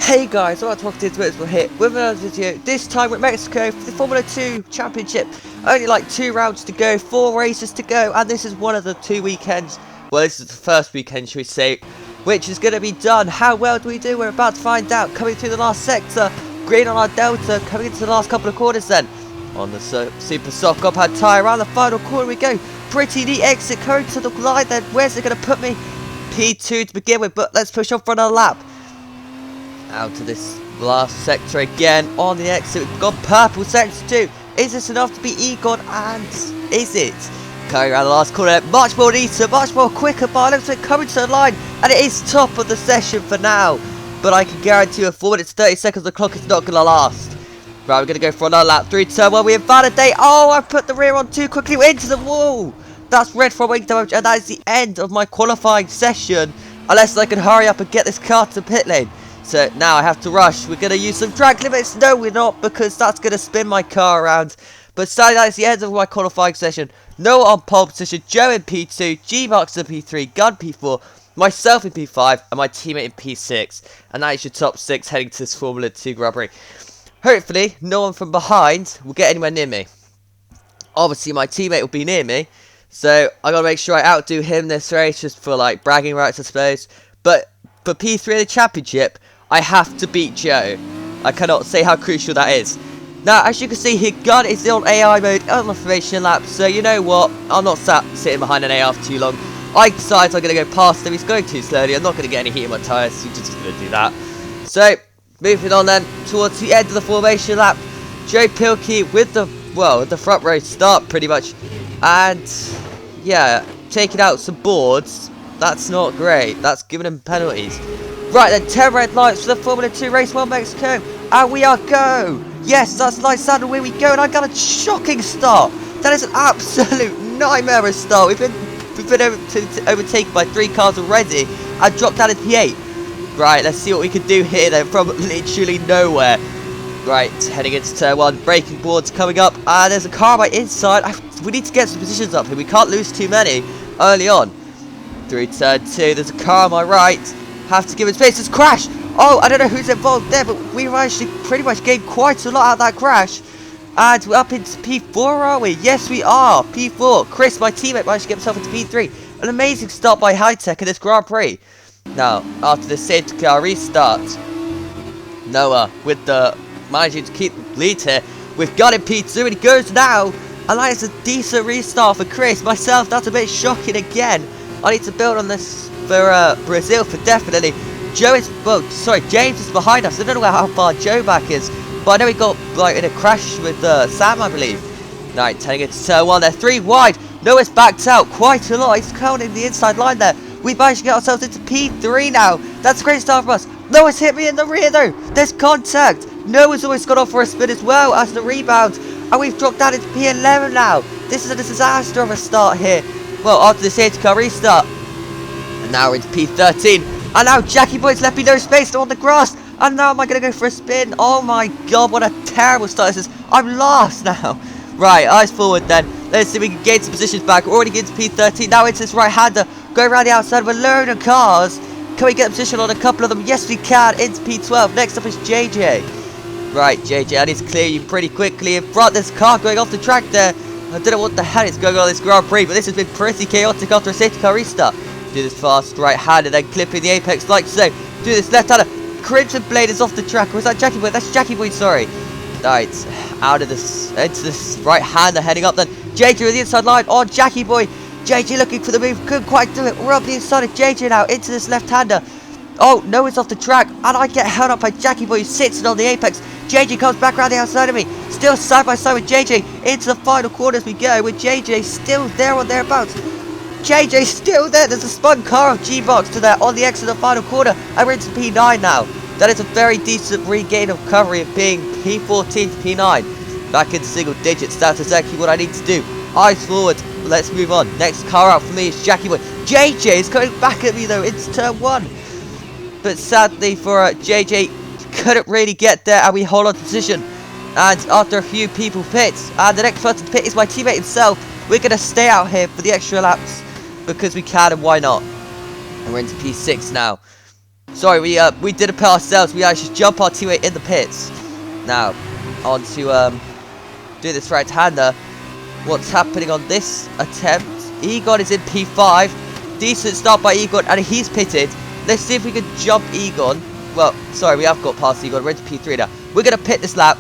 Hey guys, welcome to Motorsport here with another video. This time we're at Mexico for the Formula 2 Championship. Only like 2 rounds to go, 4 races to go, and this is one of the 2 weekends. Well, this is the first weekend, should we say, which is going to be done. How well do we do? We're about to find out. Coming through the last sector, green on our Delta, coming into the last couple of corners then. On the super soft compact tyre, around the final corner we go. Pretty neat exit, coming to the line then. Where's it going to put me? P2 to begin with, but let's push on for another lap. Out to this last sector again on the exit. We've got purple sector 2. Is this enough to beat Egon? And is it? Coming around the last corner, much more neater, much more quicker, but it looks like coming to the line, and it is top of the session for now. But I can guarantee you 4 minutes 30 seconds the clock is not going to last. Right, we're going to go for another lap. 3 turn 1, we invalidate. Oh, I put the rear on too quickly into the wall. That's red from wing damage, and that is the end of my qualifying session. Unless I can hurry up and get this car to pit lane. So now I have to rush. We're going to use some drag limits. No, we're not, because that's going to spin my car around. But sadly, that's the end of my qualifying session. Noah on pole position, Joe in P2, G-Marks in P3, Gun P4, myself in P5, and my teammate in P6. And that is your top 6 heading to this Formula 2 Grand Prix. Hopefully, no one from behind will get anywhere near me. Obviously, my teammate will be near me. So, I got to make sure I outdo him this race, just for, like, bragging rights, I suppose. But for P3 in the championship, I have to beat Joe. I cannot say how crucial that is. Now, as you can see here, Gun is on AI mode on the formation lap. So, you know what? I'm not sitting behind an AR for too long. I decided I'm going to go past him. He's going too slowly. I'm not going to get any heat in my tyres. So, he's just going to do that. So, moving on then towards the end of the formation lap. Joe Pilkey with the front row start pretty much. And, yeah, taking out some boards. That's not great. That's giving him penalties. Right then, 10 red lights for the Formula 2 Race 1 Mexico. And we are go. Yes, that's light sound and away we go. And I got a shocking start. That is an absolute nightmare of a start. We've been overtaken by 3 cars already. And dropped down into P8. Right, let's see what we can do here then from literally nowhere. Right, heading into turn 1. Braking boards coming up. And there's a car on my inside. We need to get some positions up here. We can't lose too many early on. Through turn 2, there's a car on my right. Have to give it space. There's a crash. Oh, I don't know who's involved there, but we've actually pretty much gained quite a lot out of that crash. And we're up into P4, are we? Yes, we are. P4. Chris, my teammate, managed to get himself into P3. An amazing start by Hi-Tech in this Grand Prix. Now, after the safety car restart, Noah with the managing to keep the lead here. We've got him P2 and he goes now. And that is a decent restart for Chris. Myself, that's a bit shocking again. I need to build on this for Brazil for definitely. James is behind us. I don't know how far Joe back is, but I know he got like in a crash with Sam, I believe. Right, taking it to turn 1. They're 3 wide. Noah's backed out quite a lot. He's counting the inside line there. We managed to get ourselves into P3 now. That's a great start for us. Noah's hit me in the rear though. There's contact. Noah's always got off for a spin as well as the rebound, and we've dropped down into P11 now. This is a disaster of a start here. Well, after the safety car restart. And now we're into P13. And now Jackie Boy's left me no space on the grass. And now am I going to go for a spin? Oh my god, what a terrible start this is. I'm last now. Right, eyes forward then. Let's see if we can gain some positions back. We're already into P13. Now it's this right-hander. Go around the outside of a load of cars. Can we get a position on a couple of them? Yes, we can. Into P12. Next up is JJ. Right, JJ, I need to clear you pretty quickly. In front, there's a car going off the track there. I don't know what the hell is going on in this Grand Prix, but this has been pretty chaotic after a safety car restart. Do this fast right-hander, then clipping the apex like so. Do this left-hander. Crimson Blade is off the track. Or is that Jackie Boy? That's Jackie Boy, sorry. Right, out of this, into this right-hander, heading up then. JJ with the inside line on Jackie Boy. JJ looking for the move, couldn't quite do it. We're up the inside of JJ now, into this left-hander. Oh, Noah's off the track, and I get held up by Jackie Boy, who's sitting on the apex. JJ comes back around the outside of me. Still side by side with JJ. Into the final corner as we go, with JJ still there or thereabouts. JJ still there. There's a spun car of G-Box to there on the exit of the final corner. And we're into P9 now. That is a very decent regain of recovery of being P14 to P9. Back in single digits. That's exactly what I need to do. Eyes forward. Let's move on. Next car out for me is Jackie Boy. JJ is coming back at me though. It's turn 1. But sadly for JJ, couldn't really get there, and we hold on to position. And after a few people pit, and the next person to pit is my teammate himself, we're going to stay out here for the extra laps because we can, and why not. And we're into P6 now. Sorry, we did it ourselves. We actually jump our teammate in the pits. Now, on to do this right-hander. What's happening on this attempt? Egon is in P5. Decent start by Egon, and he's pitted. Let's see if we can jump Egon. Well, sorry, we have got past Egon. We're into P3 now. We're going to pit this lap.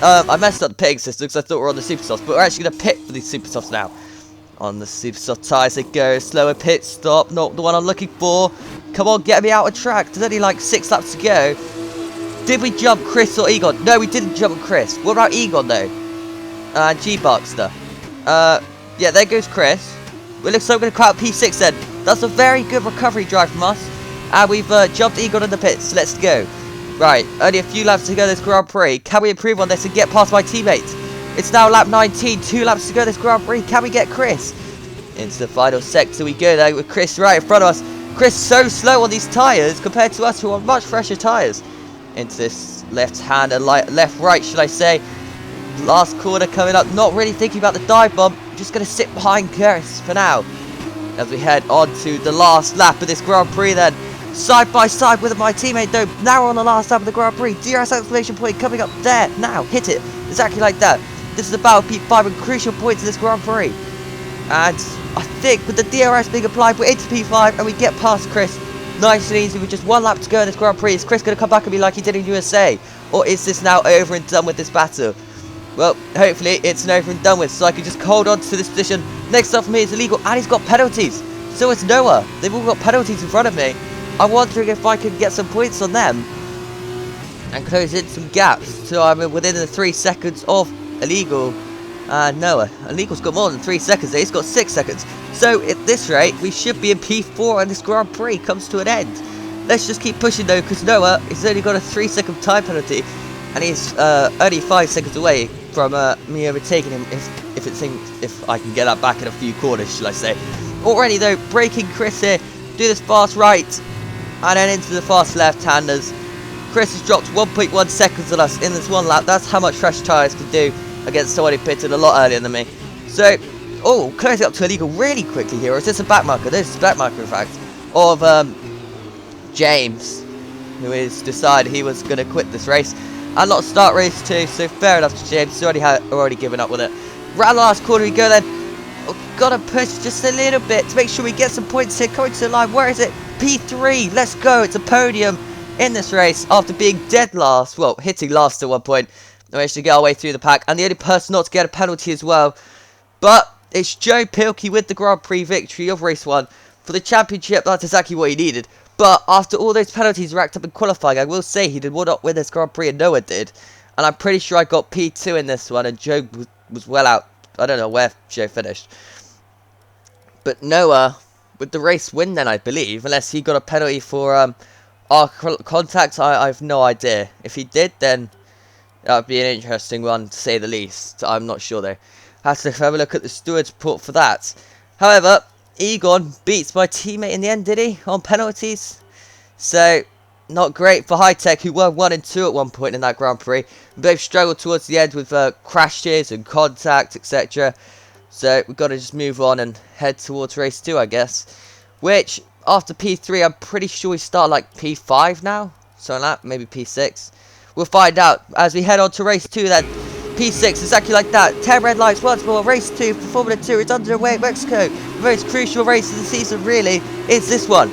I messed up the pitting system because I thought we were on the super softs, but we're actually going to pit for these super softs now. On the super soft tyres it goes. Slower pit stop. Not the one I'm looking for. Come on, get me out of track. There's only like 6 laps to go. Did we jump Chris or Egon? No, we didn't jump Chris. What about Egon though? And G-Buckster. Yeah, there goes Chris. It looks like we're going to crowd P6 then. That's a very good recovery drive from us. And we've jumped Egon in the pits. Let's go. Right, only a few laps to go this Grand Prix. Can we improve on this and get past my teammates? It's now lap 19. 2 laps to go this Grand Prix. Can we get Chris? Into the final sector we go there with Chris right in front of us. Chris so slow on these tyres compared to us who are much fresher tyres. Into this left-hand and left-right, should I say. Last corner coming up. Not really thinking about the dive bomb. Just going to sit behind Chris for now. As we head on to the last lap of this Grand Prix then. Side by side with my teammate though. Now we're on the last lap of the Grand Prix. DRS exclamation point coming up there. Now, hit it. Exactly like that. This is about P5 and crucial points in this Grand Prix. And I think with the DRS being applied, we're into P5 and we get past Chris. Nice and easy with just 1 lap to go in this Grand Prix. Is Chris going to come back and be like he did in USA? Or is this now over and done with this battle? Well, hopefully it's an over and done with, so I can just hold on to this position. Next up for me is Illegal, and he's got penalties. So it's Noah. They've all got penalties in front of me. I'm wondering if I can get some points on them and close in some gaps. So I'm within the 3 seconds of Illegal and Noah. Illegal's got more than 3 seconds there. He's got 6 seconds. So at this rate, we should be in P4 and this Grand Prix comes to an end. Let's just keep pushing though, because Noah has only got a 3-second time penalty. And he's only 5 seconds away from me overtaking him if I can get that back in a few corners, shall I say. Already though, breaking Chris here. Do this fast right. And then into the fast left-handers. Chris has dropped 1.1 seconds on us in this 1 lap. That's how much fresh tyres can do against someone who pitted a lot earlier than me. So, closing up to Illegal really quickly here. Or is this a back marker? This is a back marker, in fact, of James, who has decided he was going to quit this race and not start race 2. So fair enough to James. He's already given up with it. Round the last corner we go then. Gotta push just a little bit to make sure we get some points here. Coming to the line. Where is it? P3. Let's go. It's a podium in this race after being dead last. Well, hitting last at one point. I managed to get our way through the pack. And the only person not to get a penalty as well. But it's Joe Pilkey with the Grand Prix victory of race 1. For the championship, that's exactly what he needed. But after all those penalties racked up in qualifying, I will say he did not win this Grand Prix and Noah did. And I'm pretty sure I got P2 in this one and Joe was well out. I don't know where Joe finished. But Noah, with the race win then, I believe, unless he got a penalty for our contact, I have no idea. If he did, then that would be an interesting one, to say the least. I'm not sure, though. Have to have a look at the stewards report for that. However, Egon beats my teammate in the end, did he? On penalties. So, not great for High Tech, who were 1 and 2 at one point in that Grand Prix. Both struggled towards the end with crashes and contact, etc. So, we've got to just move on and head towards race 2, I guess. Which, after P3, I'm pretty sure we start like P5 now. So, maybe P6. We'll find out as we head on to race 2 then. P6, exactly like that. 10 red lights once more. Race 2 for Formula 2. It's underway in Mexico. The most crucial race of the season, really, is this one.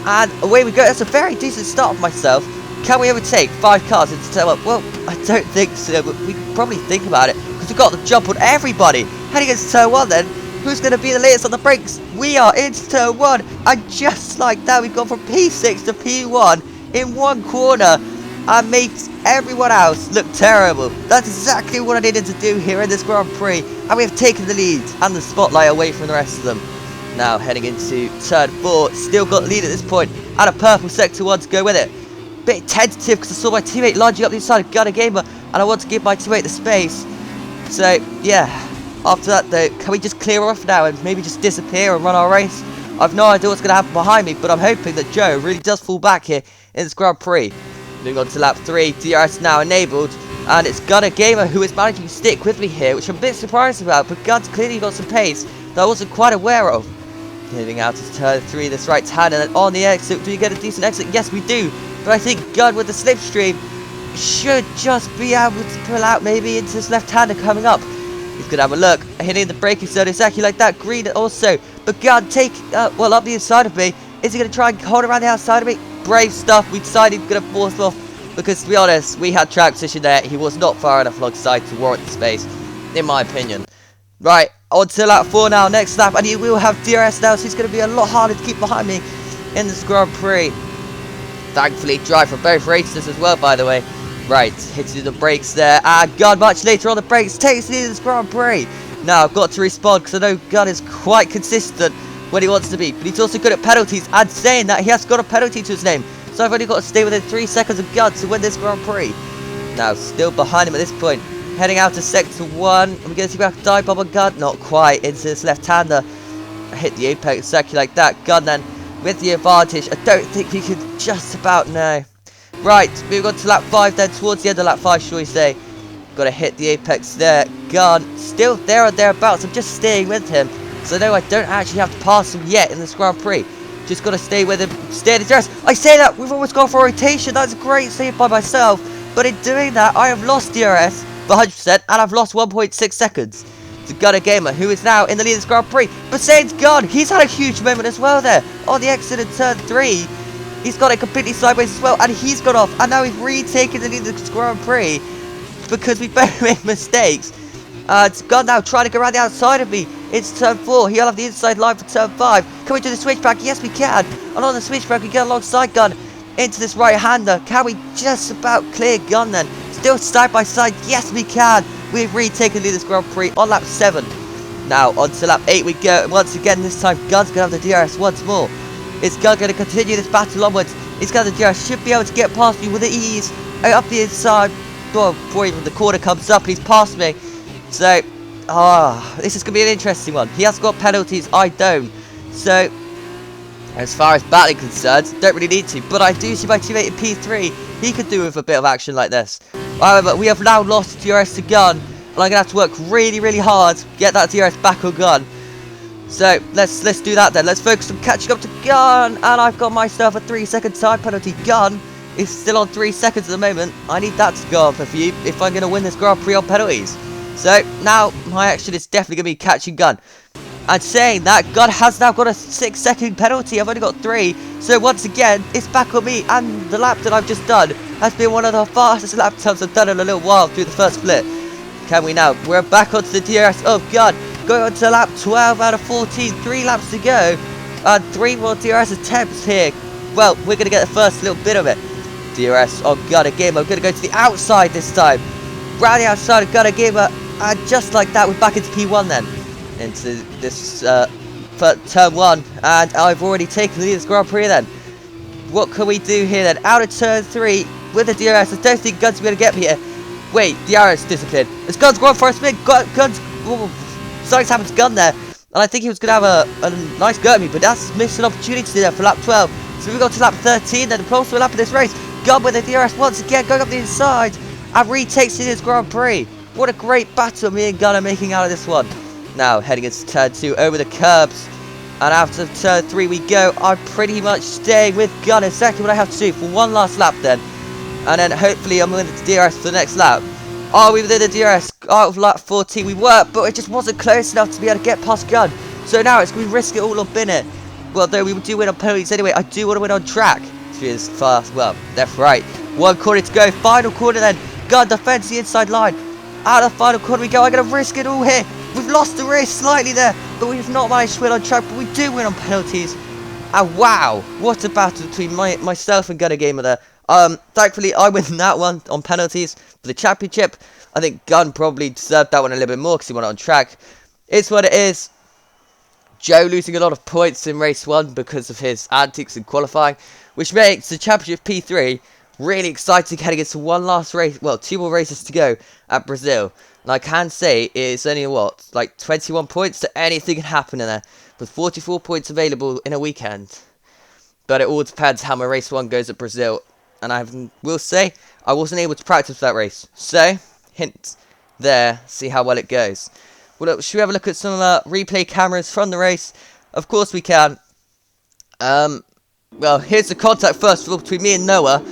And away we go. That's a very decent start of myself. Can we overtake 5 cars into turn 1? Well, I don't think so, but we can probably think about it. Because we've got the jump on everybody. Heading into turn 1 then. Who's going to be the latest on the brakes? We are into turn 1. And just like that, we've gone from P6 to P1 in 1 corner. And makes everyone else look terrible. That's exactly what I needed to do here in this Grand Prix. And we have taken the lead and the spotlight away from the rest of them. Now heading into turn 4. Still got the lead at this point. And a purple sector 1 to go with it. Bit tentative because I saw my teammate lunging up the inside of Gunner Gamer. And I want to give my teammate the space. So, yeah. After that though, can we just clear off now and maybe just disappear and run our race? I've no idea what's going to happen behind me. But I'm hoping that Joe really does fall back here in this Grand Prix. Moving on to lap 3, DRS now enabled, and it's Gunner Gamer who is managing to stick with me here, which I'm a bit surprised about, but Gun's clearly got some pace that I wasn't quite aware of. Heading out to turn 3, this right hand, and then on the exit, do we get a decent exit? Yes, we do. But I think Gunn with the slipstream should just be able to pull out maybe into this left-hander coming up. He's going to have a look, hitting the braking zone exactly like that. Green also, but Gunn well, up the inside of me. Is he going to try and hold around the outside of me? Brave stuff. We decided we're going to force him off because, to be honest, we had track position there. He was not far enough alongside to warrant the space, in my opinion. Right, on to lap 4 now, next lap, and he will have DRS now, so he's going to be a lot harder to keep behind me in this Grand Prix. Thankfully, drive for both races as well, by the way. Right, hitting the brakes there, and Gunn much later on the brakes takes it in this Grand Prix. Now, I've got to respond, because I know Gunn is quite consistent when he wants to be, but he's also good at penalties, and saying that, he has got a penalty to his name, so I've only got to stay within 3 seconds of Gunn to win this Grand Prix. Now, still behind him at this point. Heading out to sector 1. Are we going to see if I can dive bomb a Gunn? Not quite. Into this left-hander. I hit the apex exactly like that. Gunn then with the advantage. I don't think we could just about know. Right, moving on to lap 5 then. Towards the end of lap 5, shall we say. Got to hit the apex there. Gunn still there or thereabouts. I'm just staying with him. So I know I don't actually have to pass him yet in this Grand Prix. Just got to stay with him. Stay in his dress. I say that. We've almost gone for a rotation. That's a great save by myself. But in doing that, I have lost DRS. 100%, and I've lost 1.6 seconds to Gunner Gamer, who is now in the lead of this Grand Prix. But Sain's gone. He's had a huge moment as well there. On the exit in turn 3, he's got it completely sideways as well, and he's gone off. And now he's retaken the lead of this Grand Prix because we both made mistakes. It's Gunn now trying to go around the outside of me. It's turn 4. He'll have the inside line for turn 5. Can we do the switchback? Yes, we can. And on the switchback, we get alongside Gunn into this right-hander. Can we just about clear Gunn then? Still side by side, yes we can. We've retaken this Grand Prix on lap 7. Now on to lap 8 we go. Once again, this time Gunn's going to have the DRS once more. Is Gunn going to continue this battle onwards? He's got the DRS, should be able to get past me with ease. Up the inside, well, before even the corner comes up, he's past me. So, this is going to be an interesting one. He has got penalties, I don't. So, as far as battling concerned, don't really need to. But I do see my teammate in P3, he could do with a bit of action like this. However, we have now lost DRS to Gunn, and I'm going to have to work really, really hard to get that DRS back on Gunn. So, let's do that then. Let's focus on catching up to Gunn, and I've got myself a 3-second time penalty. Gunn is still on 3 seconds at the moment. I need that to go up for you if I'm going to win this Grand Prix on penalties. So, now my action is definitely going to be catching Gunn. And saying that, Gunn has now got a 6-second penalty. I've only got 3. So once again, it's back on me. And the lap that I've just done has been one of the fastest lap times I've done in a little while through the first split. Can we now? We're back onto the DRS of Gunn. Going on to lap 12 out of 14. 3 laps to go. And 3 more DRS attempts here. Well, we're going to get the first little bit of it. DRS of Gunner Gamer. I'm going to go to the outside this time. Round the outside of Gunner Gamer. And just like that, we're back into P1 then. Into this turn 1, and I've already taken the lead of this Grand Prix then. What can we do here then? Out of turn 3 with the DRS. I don't think Gunn's going to get me here. Wait, DRS disappeared. It's Gunn's going for a spin. Gunn's something's happened to Gunn there, and I think he was going to have a nice go at me, but that's missed an opportunity there for lap 12. So we go to lap 13 then, the close to a lap of this race. Gunn with the DRS once again going up the inside and retakes this Grand Prix. What a great battle me and Gunn are making out of this one. Now, heading into turn 2, over the curbs. And after turn 3 we go. I'm pretty much staying with Gunn. Exactly what I have to do for one last lap then. And then hopefully I'm within the DRS for the next lap. Are we within the DRS? Out of lap 14 we were, but it just wasn't close enough to be able to get past Gunn. So now it's going to be risk it all or bin it. Well, though we do win on penalties anyway, I do want to win on track. Which is fast, well, left, right. 1 corner to go. Final corner then. Gunn defends the inside line. Out of the final corner we go. I'm going to risk it all here. We've lost the race slightly there, but we've not managed to win on track, but we do win on penalties. And wow, what a battle between myself and Gunner Gamer there. Thankfully, I win that one on penalties for the championship. I think Gunn probably deserved that one a little bit more because he won on track. It's what it is. Joe losing a lot of points in race 1 because of his antics in qualifying, which makes the championship P3 really exciting heading into one last race, well, 2 more races to go at Brazil. And I can say it's only, what, like 21 points, so anything can happen in there. With 44 points available in a weekend. But it all depends how my race 1 goes at Brazil. And I will say, I wasn't able to practice for that race. So, hint there, see how well it goes. Well, look, should we have a look at some replay cameras from the race? Of course we can. Well, here's the contact first of all between me and Noah.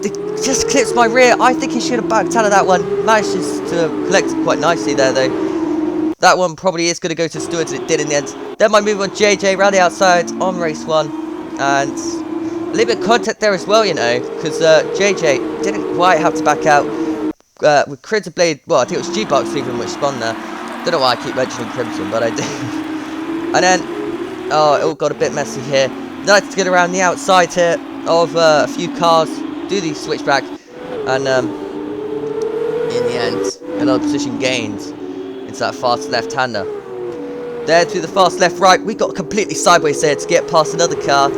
It just clips my rear. I think he should have backed out of that one. Manages to collect it quite nicely there, though. That one probably is going to go to Stewart, as it did in the end. Then my move on JJ around the outside on race 1. And a little bit of contact there as well, you know, because JJ didn't quite have to back out. With Crimson Blade, well, I think it was G-Box even which spun there. Don't know why I keep mentioning Crimson, but I do. And then, oh, it all got a bit messy here. Nice to get around the outside here of a few cars, do the switchback, and in the end, another position gained into that fast left-hander. There to the fast left-right, we got completely sideways there to get past another car.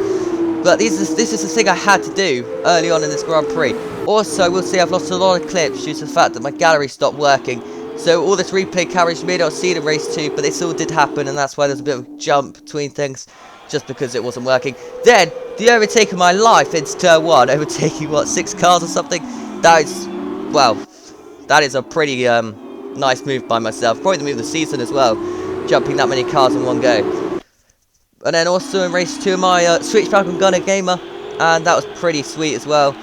But this is the thing I had to do early on in this Grand Prix. Also, we'll see I've lost a lot of clips due to the fact that my gallery stopped working. So all this replay coverage you may not see the race 2, but this all did happen, and that's why there's a bit of a jump between things, just because it wasn't working. Then, the overtake of my life into turn 1, overtaking, what, 6 cars or something? That is, well, that is a pretty nice move by myself. Probably the move of the season as well, jumping that many cars in one go. And then also in race 2, my switchback on Gunner Gamer, and that was pretty sweet as well.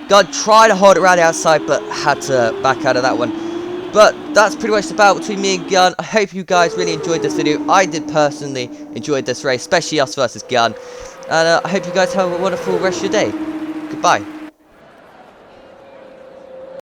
Gun tried to hold it around the outside, but had to back out of that one. But that's pretty much the battle between me and Gun. I hope you guys really enjoyed this video. I did personally enjoy this race, especially us versus Gun. And I hope you guys have a wonderful rest of your day. Goodbye.